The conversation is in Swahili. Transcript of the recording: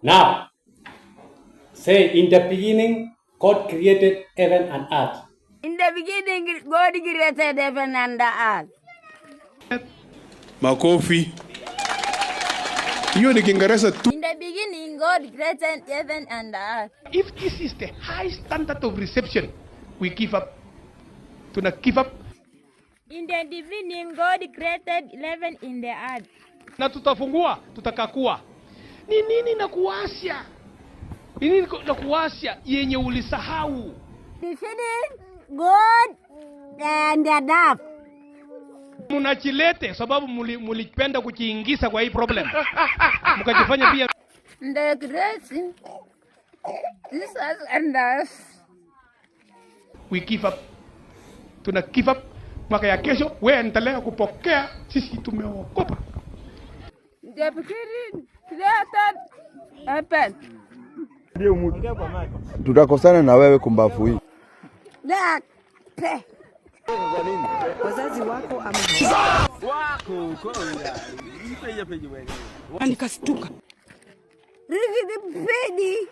Now, say, in the beginning, God created heaven and earth. In the beginning, God created heaven and the earth. Makofi. Hiyo ni Kiingereza tu. In the beginning, God created heaven and the earth. If this is the high standard of reception, we give up. Tuna give up. In the beginning, God created heaven in the earth. Na tutafungua, tutakakua. Ni nini na kuasia? Ni nini na kuasia yenye ulisahau? Beginning, God and the earth. Munachilete sababu mulipenda kujiingiza kwa hii problem. Mkajifanya pia. The creation, Jesus and us. We give up. Tuna give up. Mwaka ya kesho, wewe endelea kupokea, sisi tumeokopa. The beginning, created heaven. Tutakosana na wewe kumbafu hii. Wazazi wako Nikastuka. Rigi the pedi.